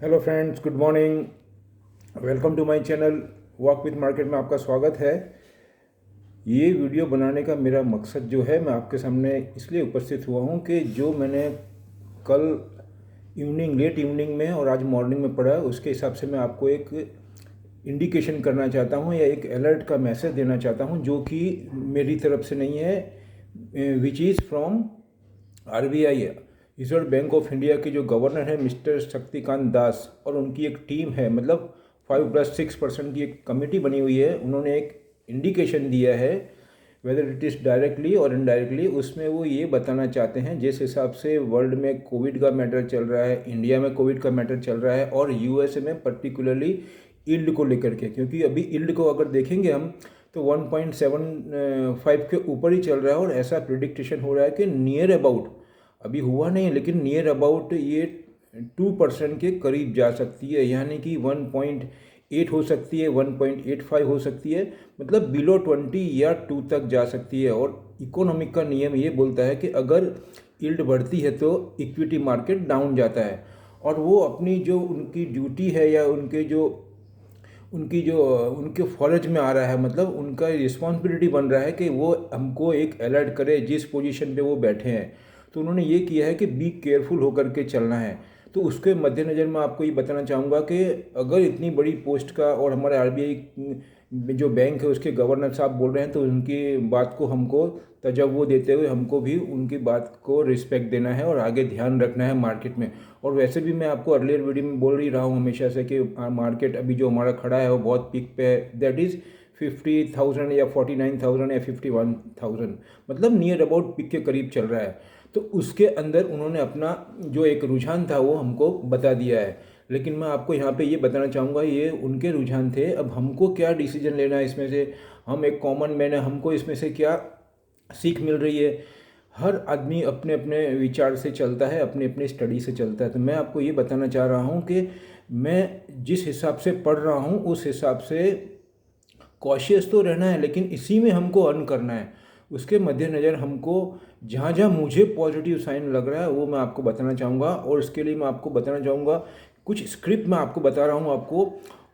Hello friends, good morning. Welcome to my channel walk with market में आपका स्वागत है। ये वीडियो बनाने का मेरा मकसद जो है, मैं आपके सामने इसलिए उपस्थित हुआ हूँ कि जो मैंने कल लेट इवनिंग में और आज मॉर्निंग में पढ़ा, उसके हिसाब से मैं आपको एक इंडिकेशन करना चाहता हूँ या एक अलर्ट का मैसेज देना चाहता हूँ, जो कि मेरी तरफ से नहीं है, which is from RBI, reserve bank of India के जो गवर्नर है मिस्टर शक्तिकांत दास, और उनकी एक टीम है, मतलब 5+6% की एक कमेटी बनी हुई है। उन्होंने एक इंडिकेशन दिया है, वेदर इट इज़ डायरेक्टली और इनडायरेक्टली। उसमें वो ये बताना चाहते हैं, जिस हिसाब से वर्ल्ड में कोविड का मैटर चल रहा है, इंडिया में कोविड का मैटर चल रहा है, और यूएसए में पर्टिकुलरली यील्ड को लेकर के, क्योंकि अभी यील्ड को अगर देखेंगे हम तो 1.75 के ऊपर ही चल रहा है, और ऐसा प्रिडिक्टेशन हो रहा है कि नियर अबाउट, अभी हुआ नहीं लेकिन नियर अबाउट ये 2% के करीब जा सकती है, यानी कि 1.8 हो सकती है, 1.85 हो सकती है, मतलब बिलो 20 या 2 तक जा सकती है। और इकोनॉमिक का नियम ये बोलता है कि अगर यील्ड बढ़ती है तो इक्विटी मार्केट डाउन जाता है, और वो अपनी जो उनकी ड्यूटी है या उनके फौरज में आ रहा है, मतलब उनका रिस्पॉन्सिबिलिटी बन रहा है कि वो हमको एक अलर्ट करे जिस पोजीशन पे वो बैठे हैं। तो उन्होंने ये किया है कि बी केयरफुल होकर के चलना है। तो उसके मद्देनज़र मैं आपको ये बताना चाहूँगा कि अगर इतनी बड़ी पोस्ट का, और हमारे आरबीआई जो बैंक है उसके गवर्नर साहब बोल रहे हैं, तो उनकी बात को हमको तजव्वो देते हुए हमको भी उनकी बात को रिस्पेक्ट देना है और आगे ध्यान रखना है मार्केट में। और वैसे भी मैं आपको अर्लियर वीडियो में बोल ही रहा हूँ हमेशा से कि मार्केट अभी जो हमारा खड़ा है वो बहुत पीक पे है, दैट इज़ 50,000 या 49,000 या 51,000, मतलब नियर अबाउट पीक के करीब चल रहा है। तो उसके अंदर उन्होंने अपना जो एक रुझान था वो हमको बता दिया है, लेकिन मैं आपको यहाँ पे ये बताना चाहूँगा ये उनके रुझान थे। अब हमको क्या डिसीजन लेना है इसमें से, हम एक कॉमन मैन है, हमको इसमें से क्या सीख मिल रही है। हर आदमी अपने अपने विचार से चलता है, अपने अपने स्टडी से चलता है। तो मैं आपको ये बताना चाह रहा हूँ कि मैं जिस हिसाब से पढ़ रहा हूँ उस हिसाब से कॉशियस तो रहना है, लेकिन इसी में हमको अर्न करना है। उसके मद्देनज़र हमको जहाँ जहाँ मुझे पॉजिटिव साइन लग रहा है वो मैं आपको बताना चाहूँगा, और इसके लिए मैं आपको बताना चाहूँगा कुछ स्क्रिप्ट मैं आपको बता रहा हूँ आपको,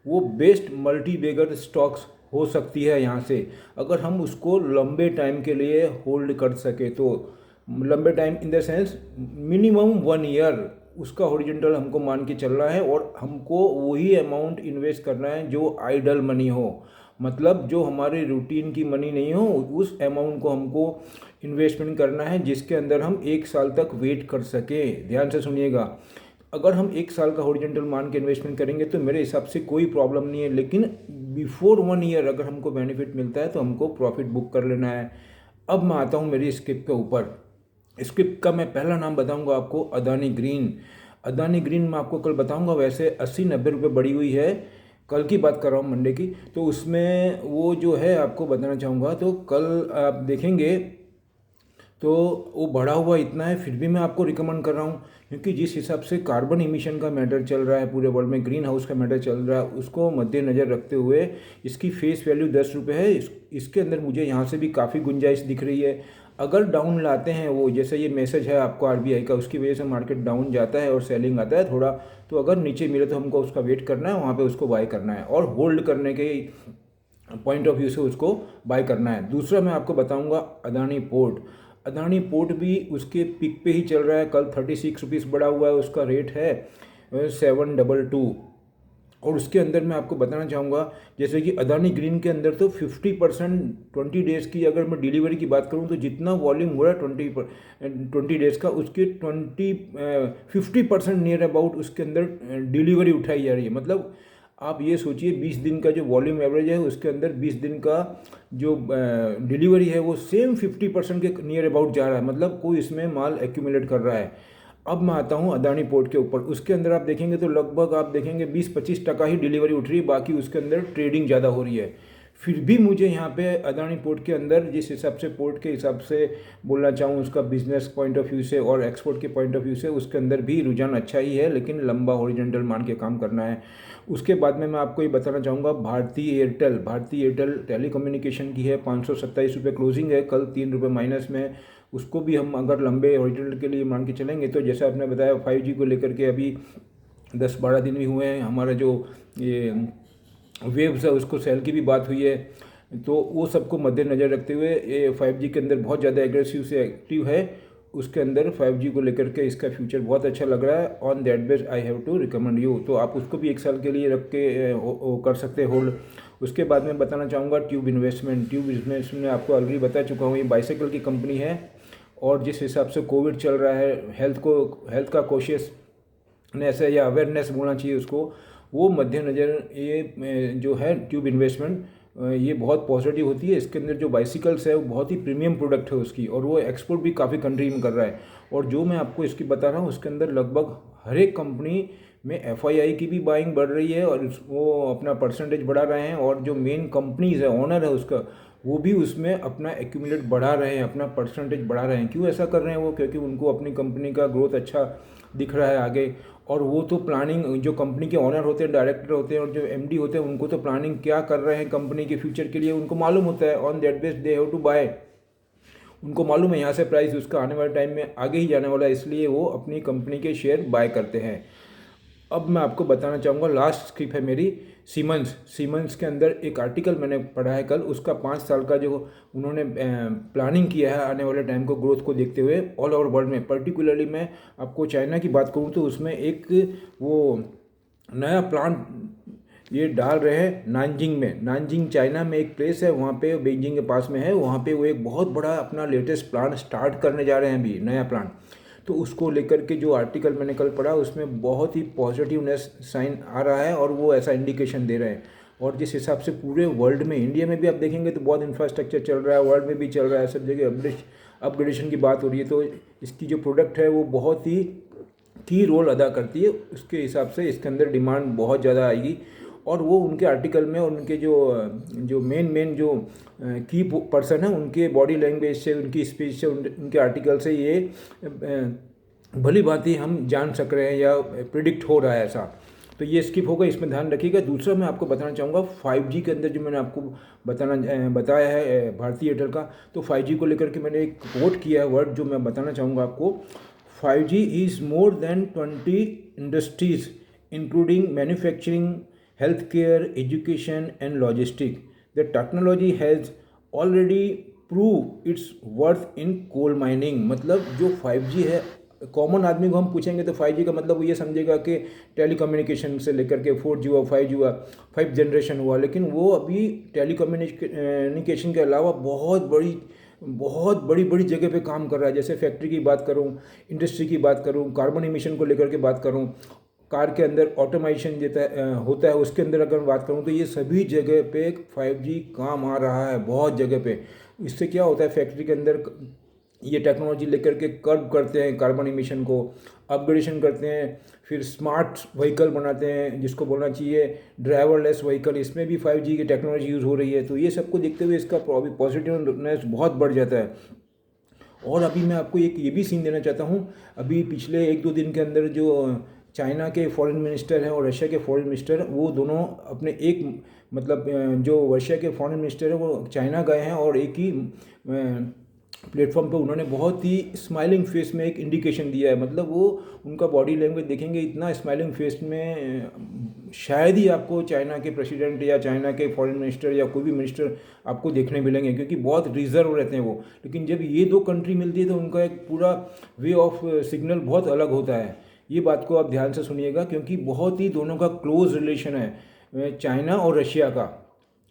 वो बेस्ट मल्टी बेगर स्टॉक्स हो सकती है यहाँ से, अगर हम उसको लंबे टाइम के लिए होल्ड कर सके तो। लंबे time in the sense minimum 1 year उसका हॉरिजॉन्टल हमको मान के चलना है, और हमको वही अमाउंट इन्वेस्ट करना है जो आइडल मनी हो, मतलब जो हमारे रूटीन की मनी नहीं हो, उस अमाउंट को हमको इन्वेस्टमेंट करना है जिसके अंदर हम 1 साल तक वेट कर सकें। ध्यान से सुनिएगा, अगर हम 1 साल का हॉरिजॉन्टल मान के इन्वेस्टमेंट करेंगे तो मेरे हिसाब से कोई प्रॉब्लम नहीं है, लेकिन बिफोर 1 ईयर अगर हमको बेनिफिट मिलता है तो हमको प्रॉफिट बुक कर लेना है। अब मैं आता हूँ मेरी स्क्रिप्ट के ऊपर। स्क्रिप्ट का मैं पहला नाम बताऊंगा आपको, अदानी ग्रीन। अदानी ग्रीन मैं आपको कल बताऊंगा, वैसे 80-90 रुपये बढ़ी हुई है, कल की बात कर रहा हूँ मंडे की। तो उसमें वो जो है आपको बताना चाहूँगा, तो कल आप देखेंगे तो वो बढ़ा हुआ इतना है, फिर भी मैं आपको रिकमेंड कर रहा हूँ, क्योंकि जिस हिसाब से कार्बन इमिशन का मैटर चल रहा है पूरे वर्ल्ड में, ग्रीन हाउस का मैटर चल रहा है, उसको मद्देनज़र रखते हुए इसकी फेस वैल्यू 10 रुपये है। इसके अंदर मुझे यहाँ से भी काफ़ी गुंजाइश दिख रही है। अगर डाउन लाते हैं वो, जैसे ये मैसेज है आपको आरबीआई का, उसकी वजह से मार्केट डाउन जाता है और सेलिंग आता है थोड़ा, तो अगर नीचे मिले तो हमको उसका वेट करना है, वहाँ पर उसको बाय करना है, और होल्ड करने के पॉइंट ऑफ व्यू से उसको बाय करना है। दूसरा मैं आपको बताऊंगा अदानी पोर्ट। अदानी पोर्ट भी उसके पिक पे ही चल रहा है, कल 36 रुपीज़ बढ़ा हुआ है, उसका रेट है 722। और उसके अंदर मैं आपको बताना चाहूँगा, जैसे कि अदानी ग्रीन के अंदर तो 50% 20 डेज़ की अगर मैं डिलीवरी की बात करूँ तो जितना वॉल्यूम हो रहा है 20 डेज़ का, उसके 50% नियर अबाउट उसके अंदर डिलीवरी उठाई जा रही है। मतलब आप ये सोचिए 20 दिन का जो वॉल्यूम एवरेज है उसके अंदर 20 दिन का जो डिलीवरी है वो सेम 50% के नियर अबाउट जा रहा है, मतलब कोई इसमें माल एक्यूमुलेट कर रहा है। अब मैं आता हूँ अदानी पोर्ट के ऊपर। उसके अंदर आप देखेंगे तो लगभग आप देखेंगे 20-25% ही डिलीवरी उठ रही है, बाकी उसके अंदर ट्रेडिंग ज़्यादा हो रही है। फिर भी मुझे यहाँ पे अदानी पोर्ट के अंदर जिस हिसाब से पोर्ट के हिसाब से बोलना चाहूँ, उसका बिजनेस पॉइंट ऑफ व्यू से और एक्सपोर्ट के पॉइंट ऑफ व्यू से, उसके अंदर भी रुझान अच्छा ही है, लेकिन लंबा हॉरिजॉन्टल मान के काम करना है। उसके बाद में मैं आपको ये बताना चाहूँगा भारती एयरटेल। भारती एयरटेल टेलीकम्युनिकेशन की है, 527 रुपये क्लोजिंग है, कल 3 रुपये माइनस में। उसको भी हम अगर लंबे हॉरिजॉन्टल के लिए मान के चलेंगे तो जैसा आपने बताया 5G को लेकर के अभी 10-12 दिन भी हुए हैं। हमारा जो ये वेव्स है उसको सेल की भी बात हुई है। तो वो सबको मद्देनज़र रखते हुए ये 5G के अंदर बहुत ज़्यादा एग्रेसिव से एक्टिव है। उसके अंदर 5G को लेकर के इसका फ्यूचर बहुत अच्छा लग रहा है। On that base I have to recommend you. तो आप उसको भी 1 साल के लिए रख के कर सकते हैं होल्ड। उसके बाद मैं बताना चाहूँगा ट्यूब इन्वेस्टमेंट। ट्यूब इन्वेस्टमेंट में आपको ऑलरेडी बता चुका हूँ, ये बाइसाइकिल की कंपनी है। और जिस हिसाब से कोविड चल रहा है, हेल्थ का कॉशियसनेस है या अवेयरनेस बोलना चाहिए उसको, वो मद्देनज़र ये जो है ट्यूब इन्वेस्टमेंट ये बहुत पॉजिटिव होती है। इसके अंदर जो बाइसिकल्स है वो बहुत ही प्रीमियम प्रोडक्ट है उसकी, और वो एक्सपोर्ट भी काफ़ी कंट्री में कर रहा है। और जो मैं आपको इसकी बता रहा हूँ उसके अंदर लगभग हर एक कंपनी में FII की भी बाइंग बढ़ रही है और वो अपना परसेंटेज बढ़ा रहे हैं। और जो मेन कंपनीज है, ओनर है उसका, वो भी उसमें अपना एक्यूमुलेट बढ़ा रहे हैं, अपना परसेंटेज बढ़ा रहे हैं। क्यों ऐसा कर रहे हैं वो? क्योंकि उनको अपनी कंपनी का ग्रोथ अच्छा दिख रहा है आगे। और वो तो प्लानिंग, जो कंपनी के ओनर होते हैं, डायरेक्टर होते हैं और जो MD होते हैं, उनको तो प्लानिंग क्या कर रहे हैं कंपनी के फ्यूचर के लिए उनको मालूम होता है। On that base they have to buy. उनको मालूम है यहाँ से प्राइस उसका आने वाले टाइम में आगे ही जाने वाला है, इसलिए वो अपनी कंपनी के शेयर बाय करते हैं। अब मैं आपको बताना चाहूँगा, लास्ट स्क्रिप्ट है मेरी सीमेंस के अंदर एक आर्टिकल मैंने पढ़ा है कल। उसका 5 साल का जो उन्होंने प्लानिंग किया है आने वाले टाइम को ग्रोथ को देखते हुए ऑल ओवर वर्ल्ड में। पर्टिकुलरली मैं आपको चाइना की बात करूँ तो उसमें एक वो नया प्लांट ये डाल रहे हैं नानजिंग में। नानजिंग चाइना में एक प्लेस है, वहाँ पे बीजिंग के पास में है। वहाँ पे वो एक बहुत बड़ा अपना लेटेस्ट प्लांट स्टार्ट करने जा रहे हैं अभी, नया प्लांट। तो उसको लेकर के जो आर्टिकल मैंने कल पढ़ा उसमें बहुत ही पॉजिटिवनेस साइन आ रहा है और वो ऐसा इंडिकेशन दे रहे हैं। और जिस हिसाब से पूरे वर्ल्ड में, इंडिया में भी आप देखेंगे तो बहुत इंफ्रास्ट्रक्चर चल रहा है, वर्ल्ड में भी चल रहा है, सब जगह अपग्रेडेशन की बात हो रही है। तो इसकी जो प्रोडक्ट है वो बहुत ही की रोल अदा करती है। उसके हिसाब से इसके अंदर डिमांड बहुत ज़्यादा आएगी। और वो उनके आर्टिकल में, उनके जो मेन जो की पर्सन है, उनके बॉडी लैंग्वेज से, उनकी स्पीच से, उनके आर्टिकल से ये भली भांति हम जान सक रहे हैं या प्रिडिक्ट हो रहा है ऐसा। तो ये स्किप होगा, इसमें ध्यान रखिएगा। दूसरा मैं आपको बताना चाहूँगा 5G के अंदर जो मैंने आपको बताया है भारती एयरटेल का, तो 5G को लेकर के मैंने एक कोट किया है वर्ड जो मैं बताना चाहूँगा आपको। 5G is more than 20 industries including manufacturing, healthcare, education and logistics. The technology has already proved its worth in coal mining। मतलब जो 5G है, कॉमन आदमी को हम पूछेंगे तो 5G का मतलब वो ये समझेगा कि टेलीकम्युनिकेशन से लेकर के 4G हुआ, 5G हुआ, 5 जनरेशन हुआ। लेकिन वो अभी टेलीकम्युनिकेशन के अलावा बहुत बड़ी जगह पे काम कर रहा है। जैसे फैक्ट्री की बात करूँ, इंडस्ट्री की बात करूँ, कार्बन इमिशन को लेकर के बात करूँ, कार के अंदर ऑटोमेशन होता है उसके अंदर अगर बात करूँ, तो ये सभी जगह पे 5G काम आ रहा है, बहुत जगह पे। इससे क्या होता है, फैक्ट्री के अंदर ये टेक्नोलॉजी लेकर के कर्ब करते हैं, कार्बन इमिशन को अपग्रेडेशन करते हैं, फिर स्मार्ट व्हीकल बनाते हैं जिसको बोलना चाहिए ड्राइवरलेस व्हीकल। इसमें भी 5G की टेक्नोलॉजी यूज़ हो रही है। तो ये सबको देखते हुए इसका पॉजिटिवनेस बहुत बढ़ जाता है। और अभी मैं आपको एक ये भी सीन देना चाहता हूँ। अभी पिछले 1-2 दिन के अंदर जो चाइना के फॉरेन मिनिस्टर हैं और रशिया के फॉरेन मिनिस्टर, वो दोनों अपने एक मतलब जो रशिया के फॉरेन मिनिस्टर है वो चाइना गए हैं और एक ही प्लेटफॉर्म पे उन्होंने बहुत ही स्माइलिंग फेस में एक इंडिकेशन दिया है। मतलब वो उनका बॉडी लैंग्वेज देखेंगे, इतना स्माइलिंग फेस में शायद ही आपको चाइना के प्रेसिडेंट या चाइना के फॉरेन मिनिस्टर या कोई भी मिनिस्टर आपको देखने मिलेंगे, क्योंकि बहुत रिजर्व रहते हैं वो। लेकिन जब ये 2 कंट्री मिलती है तो उनका एक पूरा वे ऑफ सिग्नल बहुत अलग होता है। ये बात को आप ध्यान से सुनिएगा, क्योंकि बहुत ही दोनों का क्लोज रिलेशन है चाइना और रशिया का।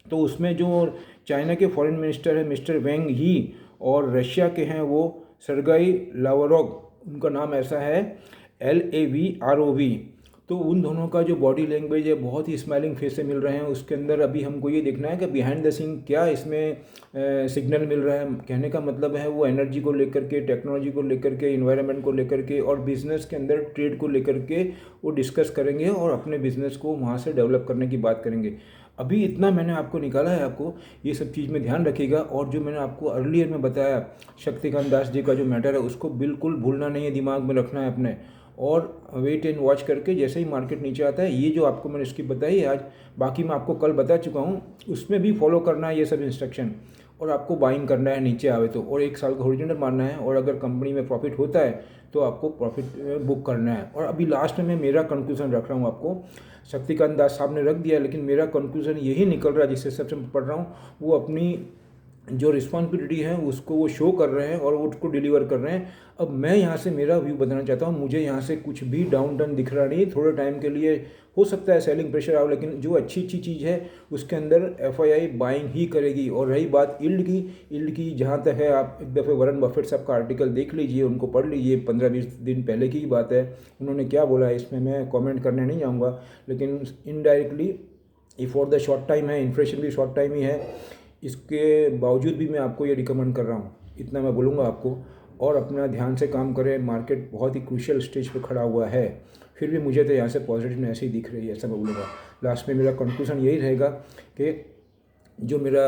तो उसमें जो चाइना के फॉरेन मिनिस्टर है मिस्टर वेंग ही, और रशिया के हैं वो सर्गेई लावरोव, उनका नाम ऐसा है LAVROV। तो उन दोनों का जो बॉडी लैंग्वेज है बहुत ही स्माइलिंग फेस से मिल रहे हैं। उसके अंदर अभी हमको ये देखना है कि बिहाइंड द सीन क्या इसमें सिग्नल मिल रहा है। कहने का मतलब है वो एनर्जी को लेकर के, टेक्नोलॉजी को लेकर के, इन्वायरमेंट को लेकर के और बिजनेस के अंदर ट्रेड को लेकर के वो डिस्कस करेंगे और अपने बिजनेस को वहाँ से डेवलप करने की बात करेंगे। अभी इतना मैंने आपको निकाला है, आपको ये सब चीज़ में ध्यान रखिएगा। और जो मैंने आपको अर्लियर में बताया शक्तिकांत दास जी का जो मैटर है उसको बिल्कुल भूलना नहीं है, दिमाग में रखना है अपने। और वेट एंड वॉच करके जैसे ही मार्केट नीचे आता है, ये जो आपको मैंने स्किप बताई आज, बाकी मैं आपको कल बता चुका हूँ, उसमें भी फॉलो करना है ये सब इंस्ट्रक्शन। और आपको बाइंग करना है नीचे आवे तो, और 1 साल का हॉरिजॉन्टल मारना है, और अगर कंपनी में प्रॉफिट होता है तो आपको प्रॉफिट बुक करना है। और अभी लास्ट में मैं मेरा कंक्लूजन रख रहा हूँ आपको, शक्तिकांत दास साहब ने रख दिया, लेकिन मेरा कंक्लूजन यही निकल रहा है जिससे सबसे पढ़ रहा हूँ, वो अपनी जो रिस्पॉन्सिबिलिटी है उसको वो शो कर रहे हैं और वो उसको डिलीवर कर रहे हैं। अब मैं यहाँ से मेरा व्यू बताना चाहता हूँ, मुझे यहाँ से कुछ भी डाउन टर्न दिख रहा नहीं। थोड़े टाइम के लिए हो सकता है सेलिंग प्रेशर आओ, लेकिन जो अच्छी चीज़ है उसके अंदर एफआईआई बाइंग ही करेगी। और रही बात यील्ड की जहाँ तक है, आप एक दफ़े वॉरेन बफेट साहब का आर्टिकल देख लीजिए, उनको पढ़ लीजिए, 15-20 दिन पहले की ही बात है। उन्होंने क्या बोला है इसमें मैं कॉमेंट करने नहीं जाऊँगा, लेकिन इनडायरेक्टली ये फॉर द शॉर्ट टाइम है, इन्फ्लेशन भी शॉर्ट टाइम ही है, इसके बावजूद भी मैं आपको ये रिकमेंड कर रहा हूँ, इतना मैं बोलूँगा आपको। और अपना ध्यान से काम करें, मार्केट बहुत ही क्रूशियल स्टेज पे खड़ा हुआ है, फिर भी मुझे तो यहाँ से पॉजिटिव ऐसे ही दिख रही है, ऐसा मैं बोलूँगा। लास्ट में मेरा कंक्लूजन यही रहेगा कि जो मेरा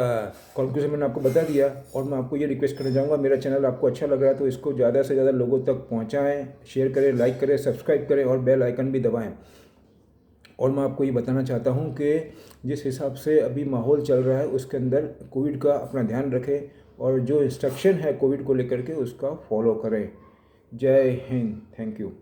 कंक्लूजन मैंने आपको बता दिया, और मैं आपको ये रिक्वेस्ट करना चाहूँगा, मेरा चैनल आपको अच्छा लग रहा है तो इसको ज़्यादा से ज़्यादा लोगों तक पहुँचाएँ, शेयर करें, लाइक करें, सब्सक्राइब करें और बेल आइकन भी दबाएँ। और मैं आपको ये बताना चाहता हूँ कि जिस हिसाब से अभी माहौल चल रहा है उसके अंदर कोविड का अपना ध्यान रखें, और जो इंस्ट्रक्शन है कोविड को लेकर के उसका फॉलो करें। जय हिंद, थैंक यू।